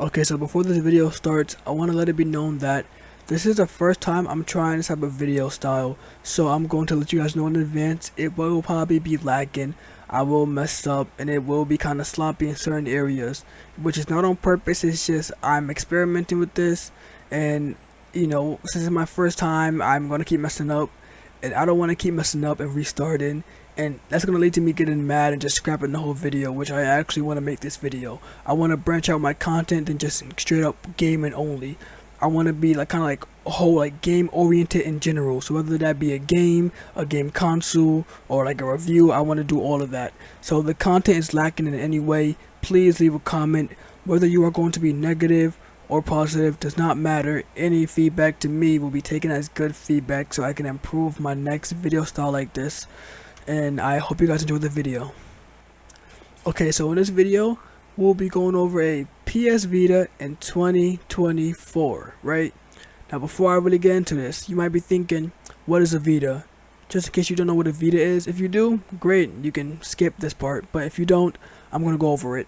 Okay, so before this video starts, I want to let it be known that this is the first time I'm trying this type of video style, so I'm going to let you guys know in advance. It will probably be lagging, I will mess up, and it will be kind of sloppy in certain areas, which is not on purpose. It's just I'm experimenting with this, and since it's my first time, I'm going to keep messing up, and I don't want to keep messing up and restarting, and that's going to lead to me getting mad and just scrapping the whole video, which I actually want to make this video. I want to branch out my content than just straight up gaming only. I want to be kind of like a whole game oriented in general. So whether that be a game console, or like a review, I want to do all of that. So if the content is lacking in any way, please leave a comment. Whether you are going to be negative or positive does not matter. Any feedback to me will be taken as good feedback, so I can improve my next video style like this. And I hope you guys enjoy the video. Okay, so in this video we'll be going over a PS Vita in 2024, right? Now before I really get into this, you might be thinking, what is a Vita? Just in case you don't know what a Vita is, if you do, great, you can skip this part, but if you don't, I'm going to go over it.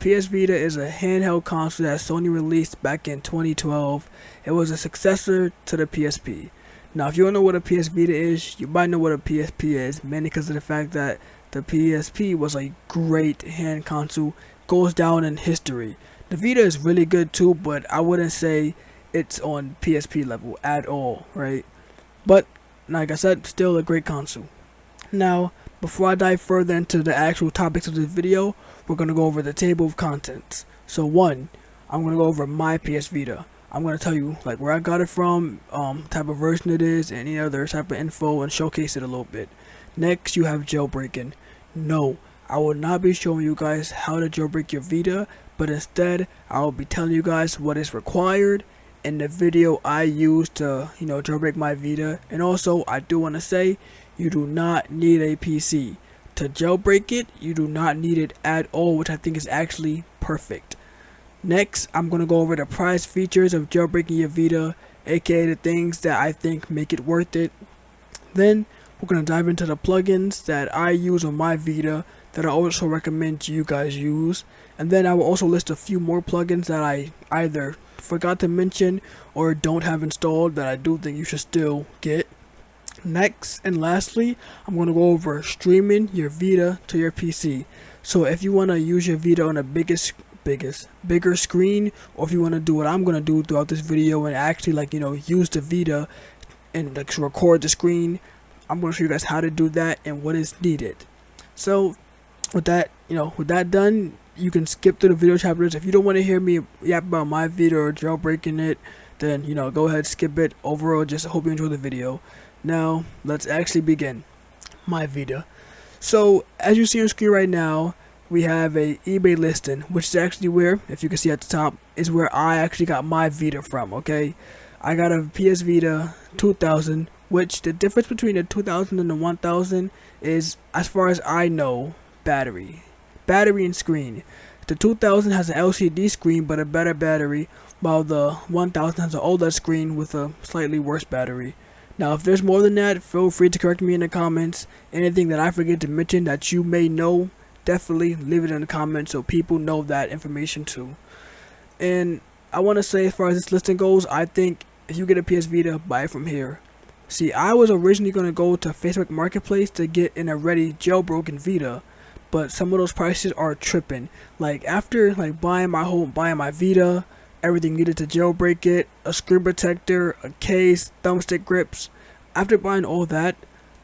PS Vita is a handheld console that Sony released back in 2012. It was a successor to the PSP. Now if you don't know what a PS Vita is, you might know what a PSP is, mainly because of the fact that the PSP was a great hand console, goes down in history. The Vita is really good too, but I wouldn't say it's on PSP level at all, right? But like I said, still a great console. Now before I dive further into the actual topics of this video, we're going to go over the table of contents. So one, I'm going to go over my PS Vita. I'm going to tell you where I got it from, type of version it is, and any other type of info, and showcase it a little bit. Next, you have jailbreaking. No, I will not be showing you guys how to jailbreak your Vita, but instead I will be telling you guys what is required in the video I use to jailbreak my Vita. And also, I do want to say, you do not need a PC to jailbreak it. You do not need it at all, which I think is actually perfect. Next, I'm going to go over the prize features of jailbreaking your Vita, aka the things that I think make it worth it. Then we're going to dive into the plugins that I use on my Vita that I also recommend you guys use. And then I will also list a few more plugins that I either forgot to mention or don't have installed that I do think you should still get. Next and lastly, I'm going to go over streaming your Vita to your PC. So if you want to use your Vita on a bigger screen, or if you want to do what I'm going to do throughout this video and actually use the Vita and record the screen, I'm going to show you guys how to do that and what is needed. So with that done, you can skip through the video chapters. If you don't want to hear me yap about my Vita or jailbreaking it, then go ahead, skip it. Overall, just hope you enjoy the video. Now let's actually begin. My Vita. So as you see on screen right now, we have a eBay listing, which is actually where, if you can see at the top, is where I actually got my Vita from. Okay, I got a PS Vita 2000, which the difference between the 2000 and the 1000 is, as far as I know, battery and screen. The 2000 has an LCD screen but a better battery, while the 1000 has an OLED screen with a slightly worse battery. Now if there's more than that, feel free to correct me in the comments. Anything that I forget to mention that you may know, definitely leave it in the comments so people know that information too. And I want to say, as far as this listing goes, I think if you get a PS Vita, buy it from here. See, I was originally going to go to Facebook Marketplace to get an already jailbroken Vita, but some of those prices are tripping. After buying my Vita, everything needed to jailbreak it, a screen protector, a case, thumbstick grips. After buying all that,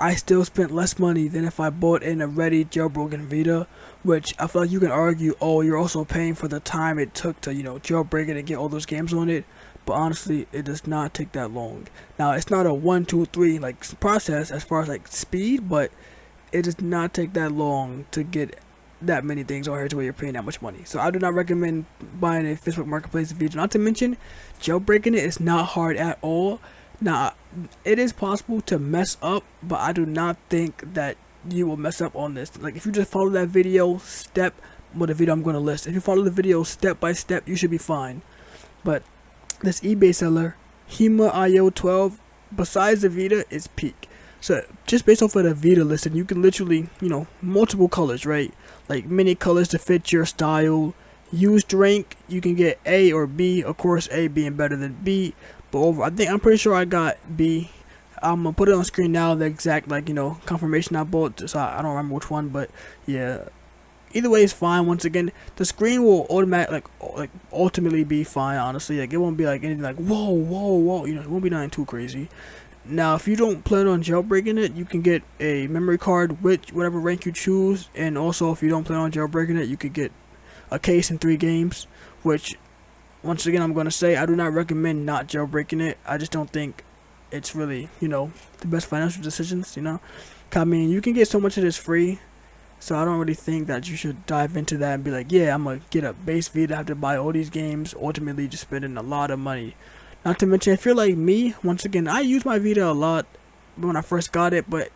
I still spent less money than if I bought an already jailbroken Vita, which I feel like you can argue, oh, you're also paying for the time it took to jailbreak it and get all those games on it. But honestly, it does not take that long. Now it's not a 1, 2, 3 process as far as speed, but it does not take that long to get that many things on here to where you're paying that much money. So I do not recommend buying a Facebook Marketplace Vita. Not to mention, jailbreaking it is not hard at all. Now, it is possible to mess up, but I do not think that you will mess up on this. If you just follow that video the video I'm going to list. If you follow the video step by step, you should be fine. But this eBay seller, Hema IO 12, besides the Vita, is peak. So just based off of the Vita listing, you can literally, multiple colors, right? Many colors to fit your style. used rank, you can get A or B. Of course, A being better than B. But I'm pretty sure I got B. I'm gonna put it on screen now, the exact confirmation I bought. So I don't remember which one, but yeah. Either way is fine. Once again, the screen will ultimately be fine. Honestly, it won't be anything whoa. It won't be nothing too crazy. Now, if you don't plan on jailbreaking it, you can get a memory card with whatever rank you choose. And also, if you don't plan on jailbreaking it, you could get a case in 3 games. Which, once again, I'm gonna say I do not recommend not jailbreaking it. I just don't think it's really the best financial decisions. I mean, you can get so much of this free. So I don't really think that you should dive into that and be like, yeah, I'm going to get a base Vita, have to buy all these games, ultimately just spending a lot of money. Not to mention, if you're like me, once again, I use my Vita a lot when I first got it, but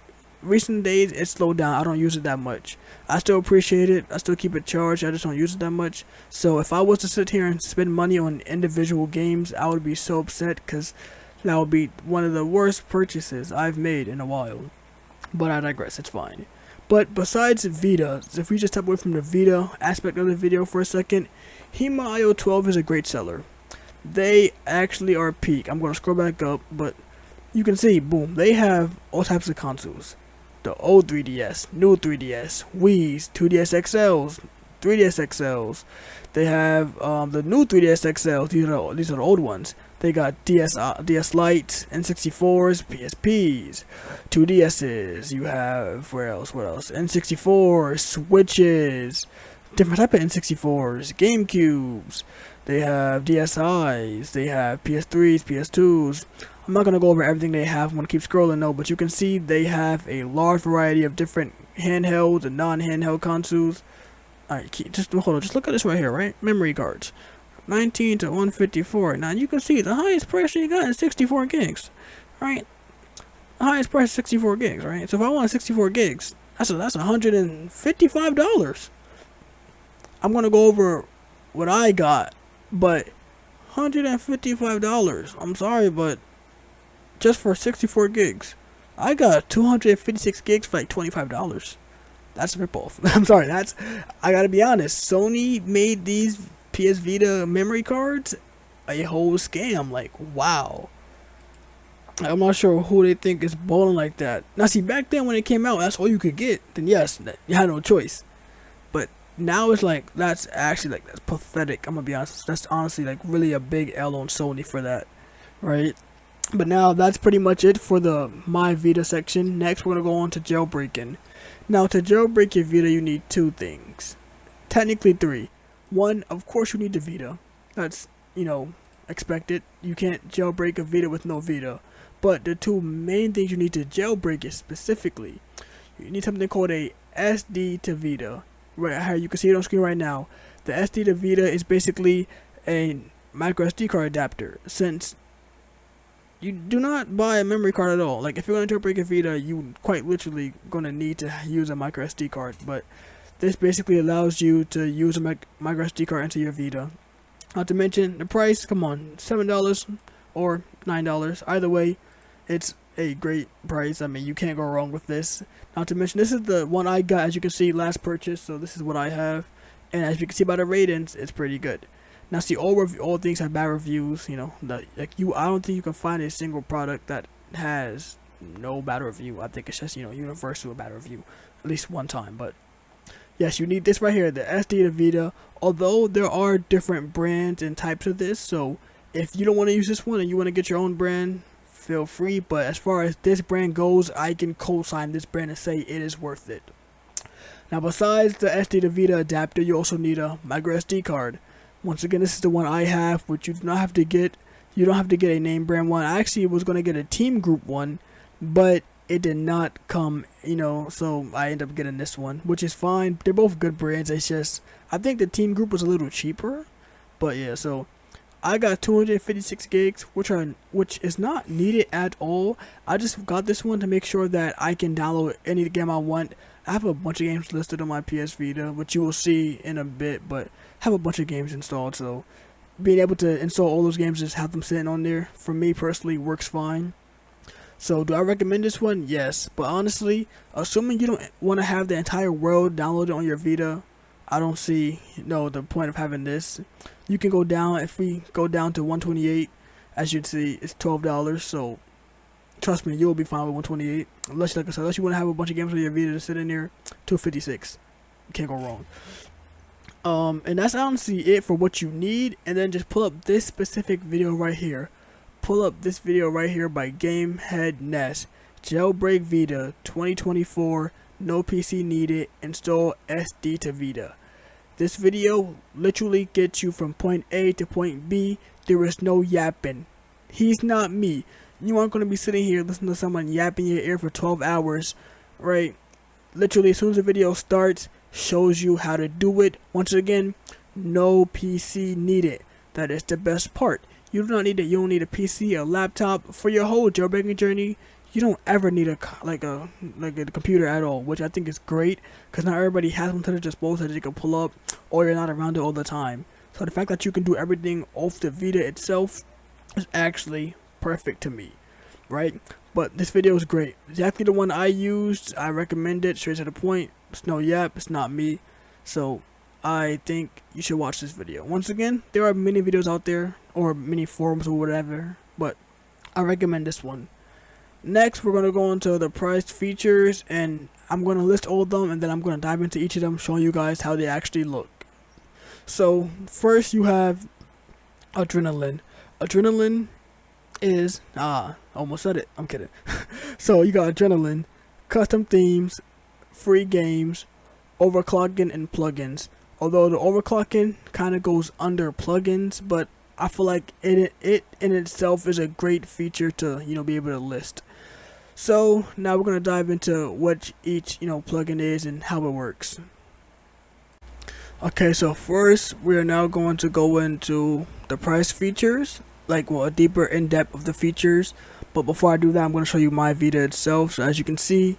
recent days, it slowed down. I don't use it that much. I still appreciate it. I still keep it charged. I just don't use it that much. So if I was to sit here and spend money on individual games, I would be so upset because that would be one of the worst purchases I've made in a while. But I digress. It's fine. But besides Vita, if we just step away from the Vita aspect of the video for a second, HEMA IO 12 is a great seller. They actually are peak. I'm going to scroll back up, but you can see, boom, they have all types of consoles. The old 3DS, new 3DS, Wii's, 2DS XLs, 3DS XLs. They have the new 3DS XLs. These are the old ones. They got DS Lites, N64s, PSPs, 2DSs. You have what else? N64s, Switches, different type of N64s, GameCubes. They have DSIs. They have PS3s, PS2s. I'm not gonna go over everything they have. I'm gonna keep scrolling though, but you can see they have a large variety of different handhelds and non-handheld consoles. Alright, just hold on. Just look at this right here, right? Memory cards. 19 to 154. Now you can see the highest price you got is 64 gigs, right? The highest price is 64 gigs, right? So if I want 64 gigs, that's $155. I'm gonna go over what I got, but $155. I'm sorry, but just for 64 gigs, I got 256 gigs for like $25. That's a ripoff. I'm sorry. I gotta be honest. Sony made these PS Vita memory cards a whole scam. Like, wow. I'm not sure who they think is balling like that. Now, see, back then when it came out, that's all you could get. Then yes, you had no choice. But now it's like that's pathetic. I'm gonna be honest. That's honestly really a big L on Sony for that, right? But now that's pretty much it for the My Vita section. Next, we're gonna go on to jailbreaking. Now, to jailbreak your Vita, you need 2 things. Technically 3. 1, of course, you need the Vita. That's, expected. You can't jailbreak a Vita with no Vita. But the 2 main things you need to jailbreak it specifically, you need something called a SD to Vita. Right here, you can see it on screen right now. The SD to Vita is basically a micro SD card adapter. Since you do not buy a memory card at all. Like, if you're going to jailbreak a Vita, you quite literally going to need to use a micro SD card. But this basically allows you to use a micro SD card into your Vita. Not to mention the price. Come on, $7 or $9. Either way, it's a great price. I mean, you can't go wrong with this. Not to mention, this is the one I got, as you can see, last purchase. So this is what I have, and as you can see by the ratings, it's pretty good. Now, see, all things have bad reviews. I don't think you can find a single product that has no bad review. I think it's just universal bad review, at least one time. But yes, you need this right here, the SD to Vita. Although there are different brands and types of this, so if you don't want to use this one and you want to get your own brand, feel free. But as far as this brand goes, I can co-sign this brand and say it is worth it. Now, besides the SD to Vita adapter, you also need a micro SD card. Once again, this is the one I have, which you do not have to get. You don't have to get a name brand one. I actually was going to get a team group one, but it did not come, so I ended up getting this one, which is fine. They're both good brands. It's just, I think the team group was a little cheaper, but yeah, so I got 256 gigs, which is not needed at all. I just got this one to make sure that I can download any game I want. I have a bunch of games listed on my PS Vita, which you will see in a bit, but I have a bunch of games installed, so being able to install all those games, just have them sitting on there, for me personally, works fine. So, do I recommend this one? Yes, but honestly, assuming you don't want to have the entire world downloaded on your Vita, I don't see the point of having this. You can go down. If we go down to 128, as you can see, it's $12. So trust me, you'll be fine with 128. Unless, like I said, unless you want to have a bunch of games on your Vita to sit in there, 256. You can't go wrong. And that's honestly it for what you need. And then just pull up this specific video right here. Pull up this video right here by Gamehead Nest. Jailbreak Vita 2024. No PC needed. Install SD to Vita. This video literally gets you from point A to point B. There is no yapping. He's not me. You aren't going to be sitting here listening to someone yapping in your ear for 12 hours, right? Literally, as soon as the video starts, shows you how to do it. Once again, no PC needed. That is the best part. You do not need it. You don't need a PC, a laptop for your whole jailbreaking journey. You don't ever need a computer at all, which I think is great because not everybody has one to their disposal that they can pull up, or you're not around it all the time. So the fact that you can do everything off the Vita itself is actually perfect to me, right? But this video is great. Exactly the one I used. I recommend it. Straight to the point. It's no yap. It's not me. So I think you should watch this video. Once again, there are many videos out there or many forums or whatever, but I recommend this one. Next, we're going to go into the priced features, and I'm going to list all of them, and then I'm going to dive into each of them, showing you guys how they actually look. So first, you have Adrenaline. Adrenaline is almost said it. I'm kidding. So you got Adrenaline, custom themes, free games, overclocking, and plugins. Although the overclocking kind of goes under plugins, but I feel like it in itself is a great feature to be able to list. So now we're gonna dive into what each plugin is and how it works. Okay, so first we are now going to go into the price features, a deeper in depth of the features. But before I do that, I'm going to show you my Vita itself. So as you can see,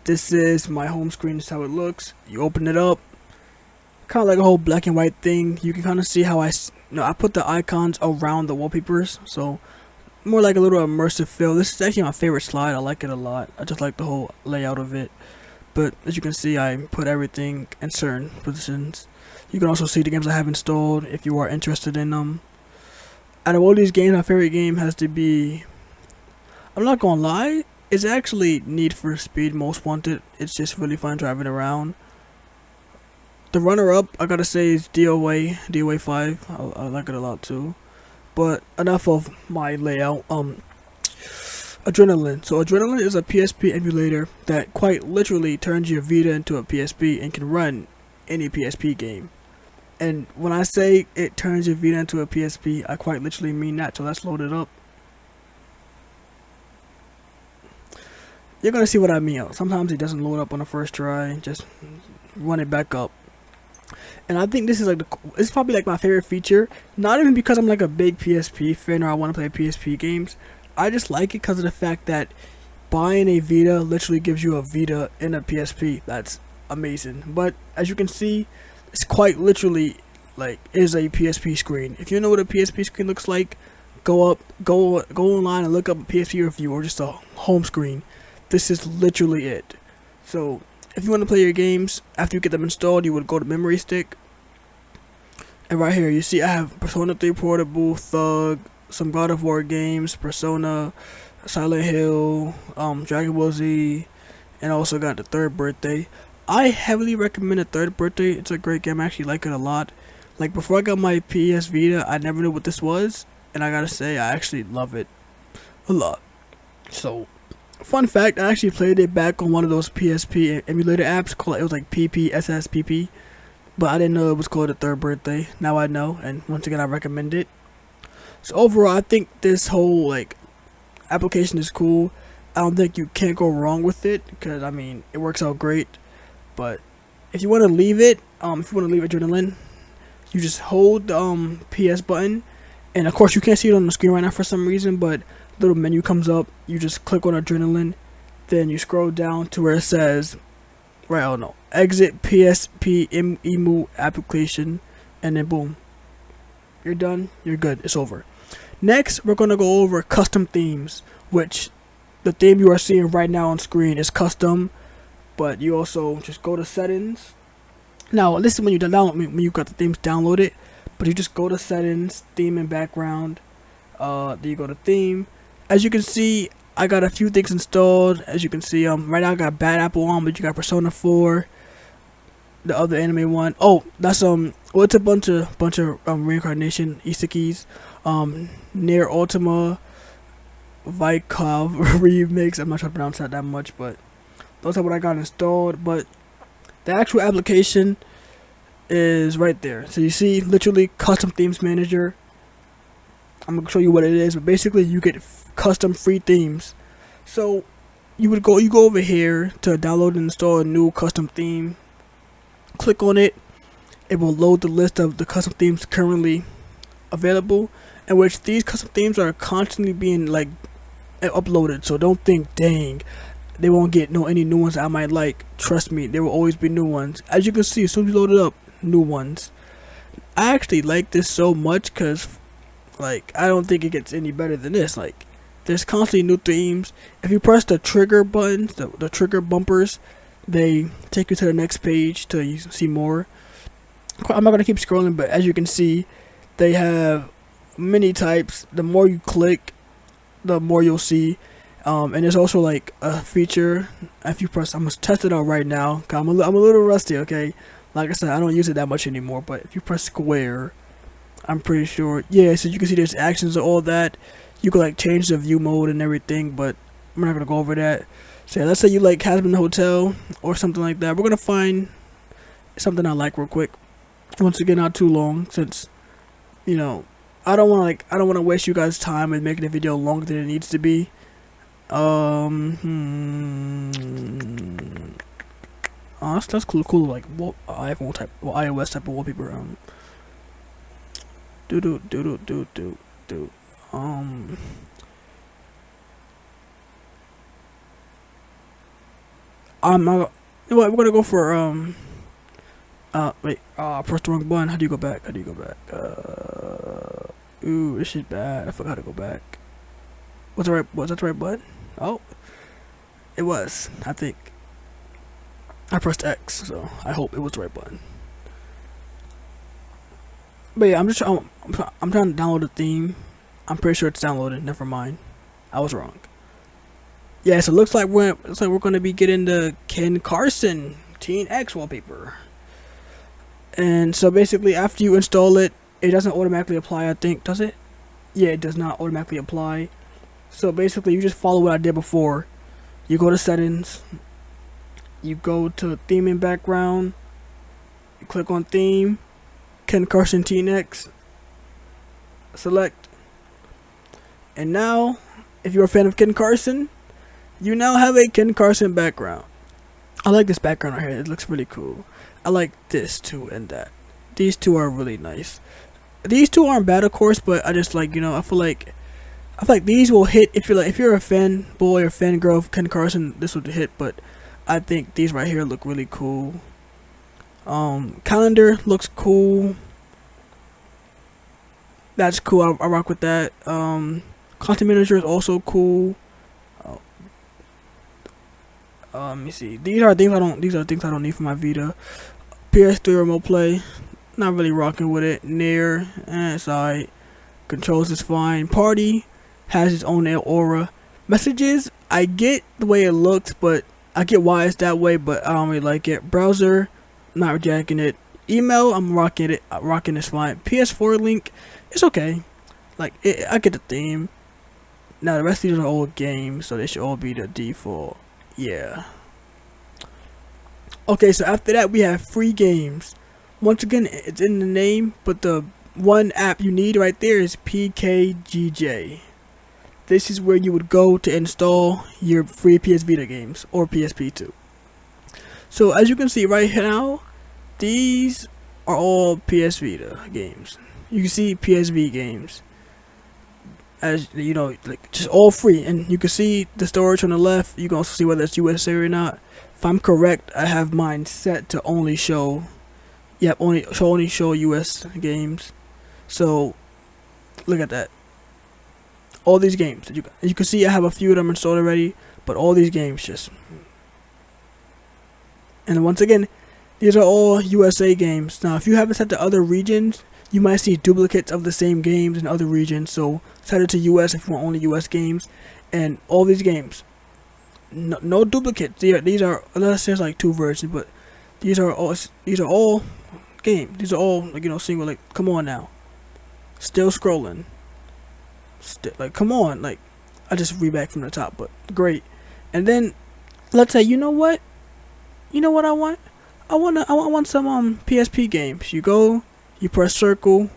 this is my home screen. This is how it looks. You open it up, kind of like a whole black and white thing. You can kind of see how I put the icons around the wallpapers, so more like a little immersive feel. This is actually my favorite slide. I like it a lot. I just like the whole layout of it. But as you can see, I put everything in certain positions. You can also see the games I have installed if you are interested in them. Out of all these games, my favorite game has to be, I'm not gonna lie, it's actually Need for Speed Most Wanted. It's just really fun driving around. The runner-up, I gotta say, is DOA 5. I like it a lot too. But enough of my layout. Adrenaline. So Adrenaline is a PSP emulator that quite literally turns your Vita into a PSP and can run any PSP game. And when I say it turns your Vita into a PSP, I quite literally mean that. So let's load it up. You're gonna see what I mean. Sometimes it doesn't load up on the first try. Just run it back up. And I think this is it's probably like my favorite feature. Not even because I'm like a big PSP fan or I want to play PSP games. I just like it because of the fact that buying a Vita literally gives you a Vita in a PSP. That's amazing. But as you can see, it's quite literally is a PSP screen. If you know what a PSP screen looks like, go online and look up a PSP review or just a home screen. This is literally it. So if you want to play your games after you get them installed, you would go to memory stick. And right here, you see I have Persona 3 Portable, Thug, some God of War games, Persona, Silent Hill, Dragon Ball Z, and also got the Third Birthday. I heavily recommend the Third Birthday. It's a great game. I actually like it a lot. Like before I got my PS Vita, I never knew what this was, and I gotta say I actually love it a lot. So, fun fact, I actually played it back on one of those PSP emulator apps called, it was like PPSSPP, but I didn't know it was called the Third Birthday. Now I know, and once again I recommend it. So overall, I think this whole application is cool. I don't think you can't go wrong with it because I mean it works out great. But if you want to leave it, if you want to leave Adrenaline, you just hold the PS button, and of course you can't see it on the screen right now for some reason, but little menu comes up. You just click on Adrenaline, then you scroll down to where it says, exit PSP emu application, and then boom, you're done. You're good. It's over. Next, we're gonna go over custom themes, which the theme you are seeing right now on screen is custom. But you also just go to settings, Now this is when you download, when you got the themes downloaded, but you just go to settings, theme and background. Then you go to theme. As you can see, I got a few things installed. As you can see, right now I got Bad Apple on, but you got Persona 4, the other anime one. Oh, that's well, it's a bunch of reincarnation Easter keys. Near Ultima, Vikov remix. I'm not trying to pronounce that much, but those are what I got installed. But the actual application is right there. So you see, literally custom themes manager. I'm gonna show you what it is, but basically you get custom free themes. So you go over here to download and install a new custom theme. Click on it. It will load the list of the custom themes currently available, in which these custom themes are constantly being like uploaded. So don't think, dang, they won't get any new ones I might like. Trust me, there will always be new ones. As you can see, as soon as you load it up, new ones. I actually like this so much because, like, I don't think it gets any better than this. Like, there's constantly new themes. If you press the trigger buttons, the trigger bumpers, they take you to the next page to see more. I'm not gonna keep scrolling, but as you can see, they have many types. The more you click, the more you'll see. And there's also like a feature. If you press, I'm gonna test it out right now. Cause I'm a little rusty. Okay, like I said, I don't use it that much anymore. But if you press square, I'm pretty sure. Yeah, so you can see there's actions and all that. You can like change the view mode and everything, but I'm not gonna go over that. So yeah, let's say you like Hazbin Hotel or something like that. We're gonna find something I like real quick. Once again, not too long, since I don't want to waste you guys' time and making the video longer than it needs to be. Oh, that's cool. Like iPhone type, or iOS type of wallpaper. I'm not. You know what? We're gonna go for wait. Press the wrong button. How do you go back? Ooh, this shit bad. I forgot how to go back. Was that the right button? Oh, it was. I think I pressed X, so I hope it was the right button. But yeah, I'm trying to download the theme. I'm pretty sure it's downloaded. Never mind, I was wrong. Yeah, so it looks like we're gonna be getting the Ken Carson Teen X wallpaper. And so basically, after you install it, it doesn't automatically apply. I think, does it? Yeah, it does not automatically apply. So basically, you just follow what I did before. You go to settings. You go to theme and background. You click on theme. Ken Carson Teen X. Select. And now, if you're a fan of Ken Carson, you now have a Ken Carson background. I like this background right here. It looks really cool. I like this too and that. These two are really nice. These two aren't bad, of course, but I just like, I feel like these will hit if you're a fanboy or fangirl of Ken Carson. This would hit, but I think these right here look really cool. Calendar looks cool. That's cool. I rock with that. Content manager is also cool. Let me see. These are things I don't need for my Vita. PS3 remote play, not really rocking with it. Near, it's alright. Controls is fine. Party has its own aura. Messages, I get the way it looks, but I get why it's that way, but I don't really like it. Browser, not jacking it. Email, I'm rocking it. Rocking is fine. PS4 link, it's okay. Like I get the theme. Now the rest of these are old games, so they should all be the default. Yeah. Okay, so after that we have free games. Once again, it's in the name, but the one app you need right there is PKGJ. This is where you would go to install your free PS Vita games or PSP 2. So as you can see right now, these are all PS Vita games. You can see PSV games. As you know, like just all free, and you can see the storage on the left. You can also see whether it's USA or not. If I'm correct, I have mine set to only show, only show US games. So look at that. All these games, you can see I have a few of them installed already, but all these games just. And once again, These are all USA games. Now, if you haven't set to other regions, you might see duplicates of the same games in other regions. So set it to US if you want only US games, and all these games, no duplicates. These are, unless there's like 2 versions, but these are all games. These are all, like, you know, single. Like, come on now. Still scrolling. Like, come on. Like, I just read back from the top, but great. And then let's say, you know what I want? I want some PSP games. You go, you press circle,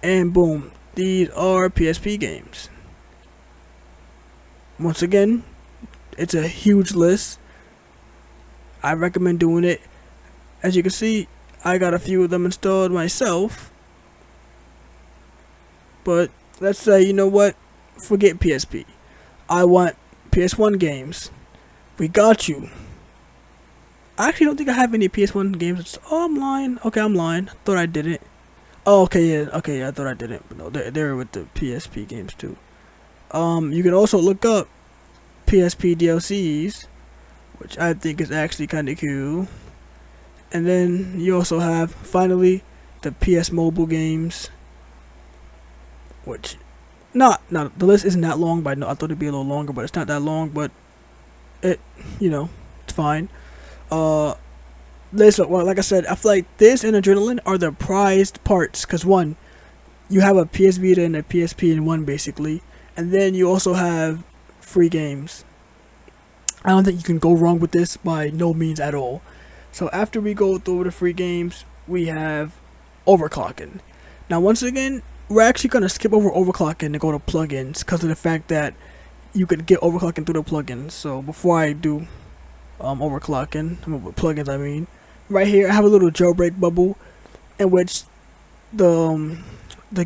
and boom, these are PSP games. Once again, it's a huge list. I recommend doing it. As you can see, I got a few of them installed myself. But let's say, you know what? Forget PSP. I want PS1 games. We got you. I actually don't think I have any PS1 games. Oh, I'm lying. Okay, I'm lying. Thought I didn't. Oh, okay, yeah. Okay, yeah, I thought I didn't. But no, they're with the PSP games too. You can also look up PSP DLCs, which I think is actually kind of cool. And then you also have, finally, the PS mobile games, which, the list isn't that long, but I thought it'd be a little longer, but it's not that long, but it, you know, it's fine. Well, like I said, I feel like this and Adrenaline are the prized parts, because one, you have a PS Vita and a PSP in one, basically, and then you also have free games. I don't think you can go wrong with this by no means at all. So after we go through the free games, we have Overclocking. Now, once again, we're actually going to skip over Overclocking and go to plugins, because of the fact that you can get Overclocking through the plugins. So before I do Overclocking, plugins I mean, right here I have a little jailbreak bubble, in which the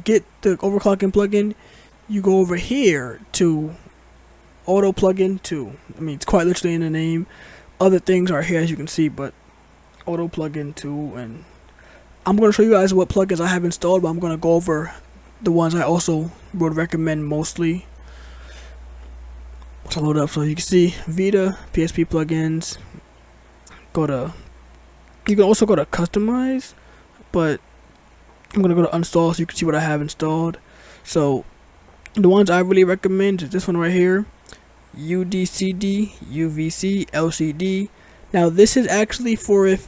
get the Overclocking plugin, you go over here to auto plugin 2. I mean, it's quite literally in the name. Other things are here, as you can see, but auto plugin 2, and I'm going to show you guys what plugins I have installed, but I'm going to go over the ones I also would recommend mostly. So load up, so you can see Vita, PSP plugins. You can also go to customize, but I'm gonna go to install so you can see what I have installed. So the ones I really recommend is this one right here, UDCD, UVC, LCD. Now this is actually for if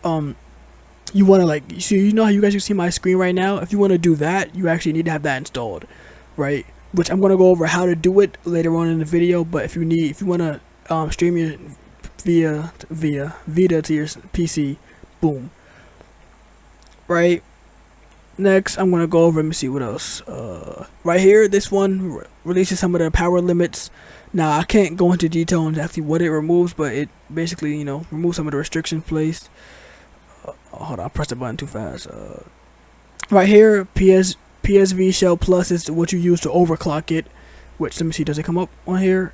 you want to, like, so you know how you guys can see my screen right now. If you want to do that, you actually need to have that installed, right? Which I'm gonna go over how to do it later on in the video. But if you want to stream your via Vita to your PC, boom. Right. Next, I'm gonna go over. Let me see what else. Right here, this one releases some of the power limits. Now I can't go into detail on exactly what it removes, but it basically, you know, removes some of the restrictions placed. Hold on, I pressed the button too fast. Right here, PSV Shell Plus is what you use to overclock it. Which, let me see, does it come up on here?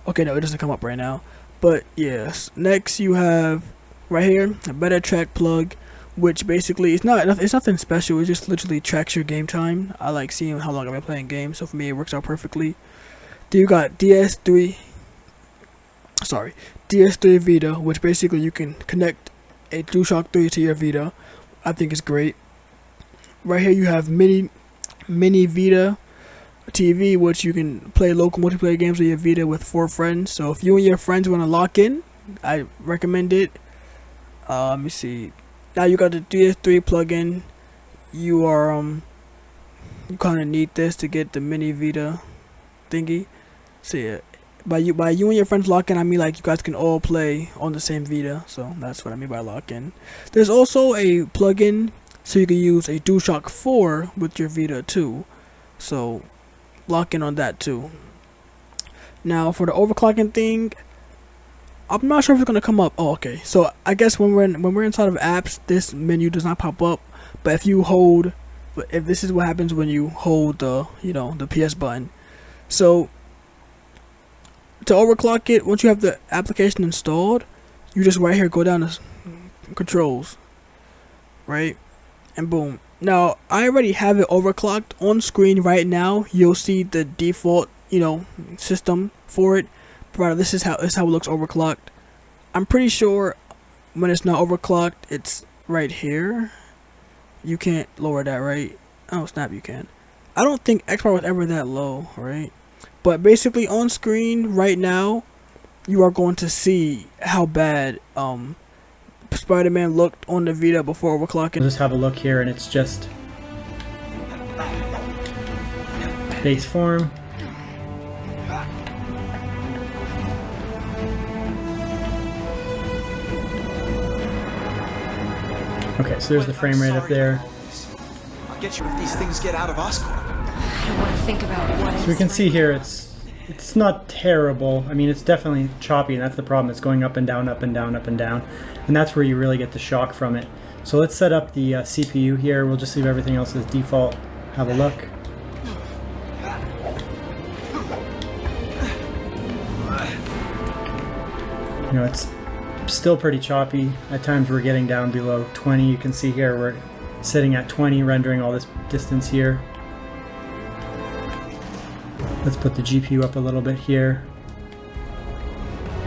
Okay, no, it doesn't come up right now. But yes, next you have right here a Better Track plug, which basically it's nothing special. It just literally tracks your game time. I like seeing how long I've been playing games, so for me it works out perfectly. Then you got DS3 Vita, which basically you can connect a DualShock 3 to your Vita. I think it's great. Right here you have mini Vita TV, which you can play local multiplayer games with your Vita with 4 friends. So if you and your friends want to lock in, I recommend it. Let me see. Now you got the DS3 plugin. You are you kind of need this to get the mini Vita thingy. So yeah, by you and your friends lock in, I mean like you guys can all play on the same Vita. So that's what I mean by lock in. There's also a plugin so you can use a DualShock 4 with your Vita too. So lock in on that too. Now for the overclocking thing, I'm not sure if it's gonna come up. Oh, okay. So I guess when we're inside of apps, this menu does not pop up. But if this is what happens when you hold the the PS button. So to overclock it, once you have the application installed, you just right here go down to controls, right, and boom. Now I already have it overclocked on screen right now. You'll see the default system for it. But this is how it looks overclocked. I'm pretty sure when it's not overclocked, it's right here. You can't lower that, right? Oh snap, you can. I don't think Xbox was ever that low, right? But basically on screen right now, you are going to see how bad Spider-Man looked on the Vita before overclocking. We'll just have a look here, and it's just base form. Okay, so there's the frame rate up there. I'll get you if these things get out of Oscorp. I don't want to think about what. So we can see here it's not terrible. I mean, it's definitely choppy, and that's the problem. It's going up and down, up and down, up and down, and that's where you really get the shock from it. So let's set up the CPU here. We'll just leave everything else as default. Have a look. You know, it's still pretty choppy. At times we're getting down below 20. You can see here we're sitting at 20, rendering all this distance here. Let's put the GPU up a little bit here.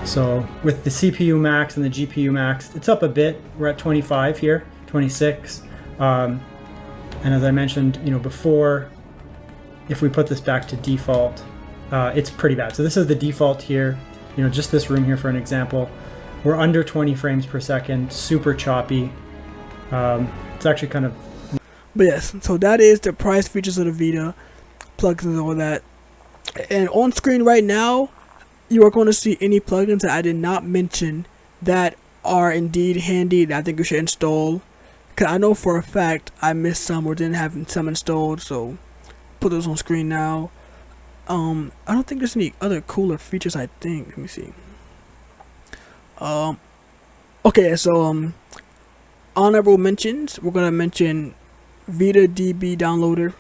So with the CPU max and the GPU max, it's up a bit. We're at 25 here, 26. And as I mentioned, you know, before, if we put this back to default, it's pretty bad. So this is the default here. You know, just this room here for an example. We're under 20 frames per second, super choppy. It's actually kind of... But yes, so that is the price, features of the Vita, plugins and all that. And on screen right now, you are going to see any plugins that I did not mention that are indeed handy that I think you should install. Because I know for a fact I missed some or didn't have some installed, so put those on screen now. I don't think there's any other cooler features, I think. Let me see. Okay, so honorable mentions. We're gonna mention Vita DB downloader.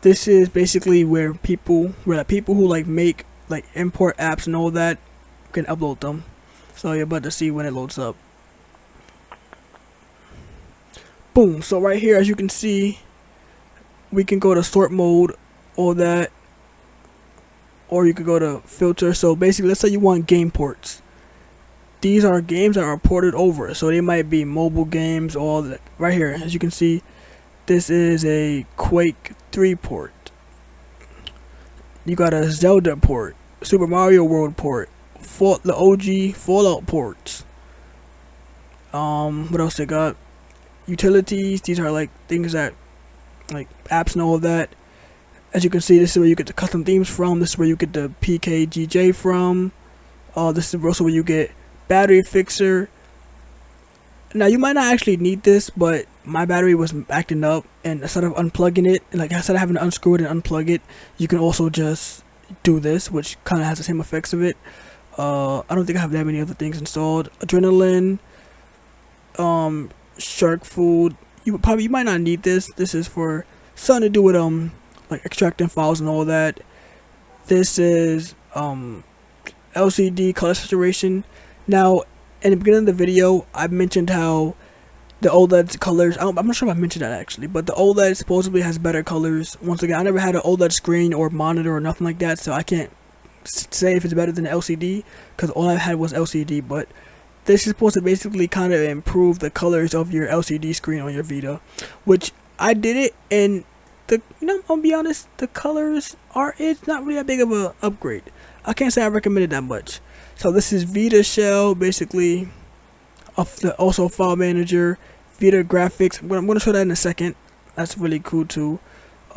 This is basically where people who like make like import apps and all that can upload them. So you're about to see when it loads up. Boom. So right here, as you can see, we can go to sort mode, all that, or you could go to filter. So basically, let's say you want game ports. These are games that are ported over, so they might be mobile games, all that. Right here, as you can see, this is a Quake 3 port. You got a Zelda port, Super Mario World port, the OG Fallout ports. What else they got? Utilities. These are like things that, like apps and all of that. As you can see, this is where you get the custom themes from. This is where you get the PKGJ from. This is also where you get battery fixer. Now you might not actually need this, but my battery was acting up, and instead of unplugging it, like instead of having to unscrew it and unplug it, you can also just do this, which kind of has the same effects of it. I don't think I have that many other things installed. Adrenaline, shark food. You might not need this. This is for something to do with like extracting files and all that. This is LCD color saturation. Now, in the beginning of the video, I mentioned how the OLED colors, I'm not sure if I mentioned that actually, but the OLED supposedly has better colors. Once again, I never had an OLED screen or monitor or nothing like that, so I can't say if it's better than LCD, because all I had was LCD. But this is supposed to basically kind of improve the colors of your LCD screen on your Vita, which I did it, and I'm gonna be honest, the colors it's not really that big of a upgrade. I can't say I recommend it that much. So this is Vita Shell, basically, also file manager, Vita graphics. I'm gonna show that in a second. That's really cool too.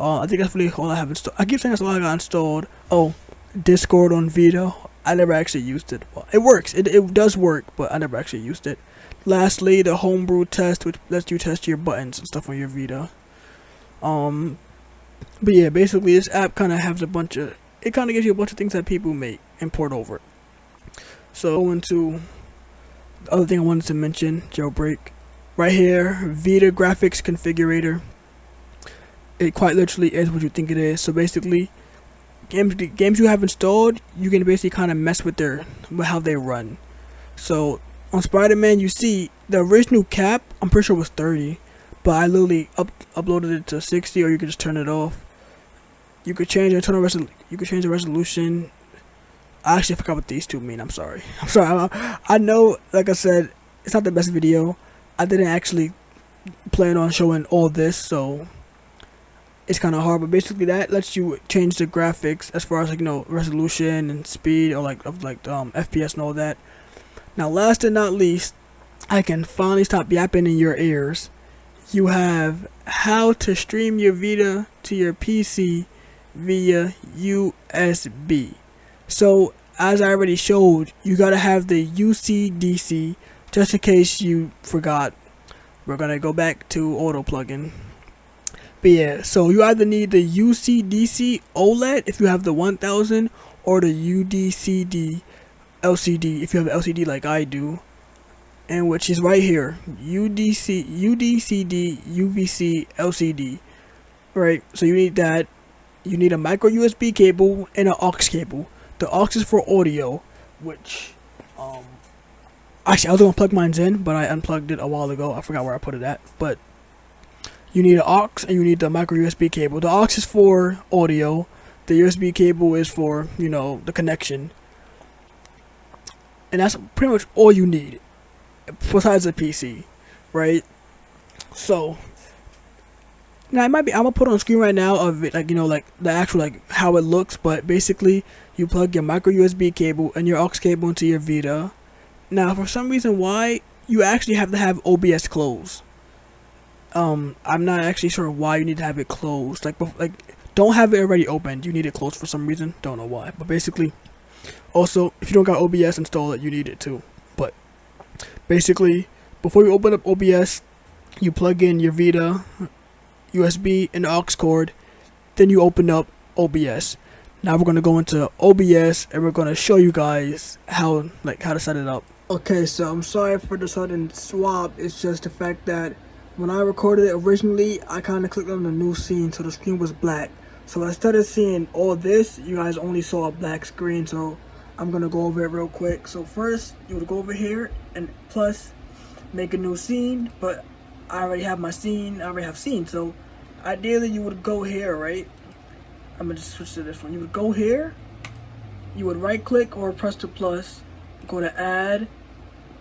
I think that's really all I have installed. I keep saying that's all I got installed. Oh, Discord on Vita. I never actually used it. Well, it works. It does work, but I never actually used it. Lastly, the homebrew test, which lets you test your buttons and stuff on your Vita. But yeah, basically this app kind of has it kind of gives you a bunch of things that people make and port over. So going to the other thing I wanted to mention, jailbreak. Right here, Vita graphics configurator. It quite literally is what you think it is. So basically, games you have installed, you can basically kind of mess with how they run. So on Spider-Man, you see the original cap, I'm pretty sure was 30, but I literally uploaded it to 60, or you could just turn it off. You could change the resolution. I actually forgot what these two mean. I'm sorry. I know, like I said, it's not the best video. I didn't actually plan on showing all this, so it's kind of hard. But basically that lets you change the graphics as far as like, you know, resolution and speed, or like of like FPS and all that. Now last and not least, I can finally stop yapping in your ears. You have how to stream your Vita to your PC via USB. So as I already showed, you gotta have the UCDC. Just in case you forgot, we're gonna go back to auto plugin. But yeah, so you either need the UCDC OLED if you have the 1000, or the UDCD LCD if you have LCD like I do, and which is right here, UDCD UVC LCD. Right, so you need that. You need a micro USB cable and an aux cable. The aux is for audio, which actually I was gonna plug mine in, but I unplugged it a while ago. I forgot where I put it at. But you need an aux and you need the micro USB cable. The aux is for audio. The USB cable is for, you know, the connection. And that's pretty much all you need, besides the PC, right? So now I'm gonna put on screen right now of it, like, you know, like the actual like how it looks. But basically, you plug your micro USB cable and your aux cable into your Vita. Now, for some reason, why you actually have to have OBS closed. I'm not actually sure why you need to have it closed. Like don't have it already opened. You need it closed for some reason. Don't know why. But basically, also, if you don't got OBS installed, you need it too. But basically, before you open up OBS, you plug in your Vita USB and the aux cord. Then you open up OBS. Now we're gonna go into OBS and we're gonna show you guys how to set it up. Okay, so I'm sorry for the sudden swap. It's just the fact that when I recorded it originally, I kind of clicked on the new scene, so the screen was black. So when I started seeing all this, you guys only saw a black screen. So I'm gonna go over it real quick. So first, you would go over here and plus make a new scene. But I already have my scene. I already have scene. So ideally, you would go here, right? I'm gonna just switch to this one. You would go here. You would right click or press the plus. Go to add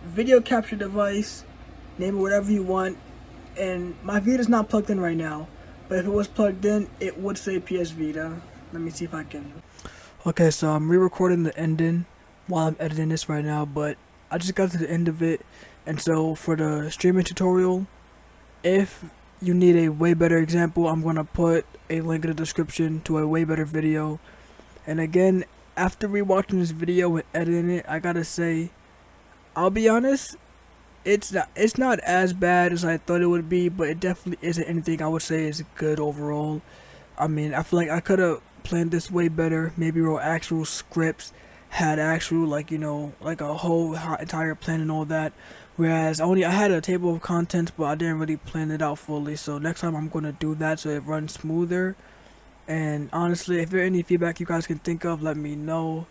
video capture device. Name it whatever you want. And my Vita's not plugged in right now, but if it was plugged in, it would say PS Vita. Let me see if I can. Okay, so I'm re-recording the ending while I'm editing this right now, but I just got to the end of it. And so for the streaming tutorial, if you need a way better example, I'm gonna put a link in the description to a way better video. And again, after rewatching this video and editing it, I gotta say, I'll be honest, it's not as bad as I thought it would be, but it definitely isn't anything I would say is good overall. I mean, I feel like I could have planned this way better, maybe wrote actual scripts, had actual, like, you know, like a whole entire plan and all that. Whereas I had a table of contents, but I didn't really plan it out fully. So next time I'm going to do that so it runs smoother. And honestly, if there any feedback you guys can think of, let me know.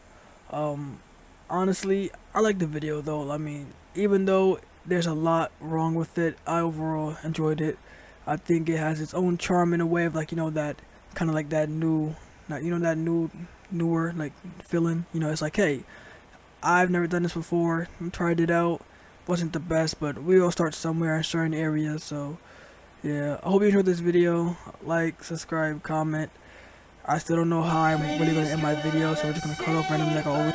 Honestly, I like the video though. I mean, even though there's a lot wrong with it, I overall enjoyed it. I think it has its own charm in a way of, like, you know, that kind of like that new, you know, that newer like feeling. You know, it's like, hey, I've never done this before. I tried it out. Wasn't the best, but we all start somewhere in certain areas. So yeah, I hope you enjoyed this video. Like, subscribe, comment. I still don't know how I'm really gonna end my video, so we're just gonna cut off randomly like I always.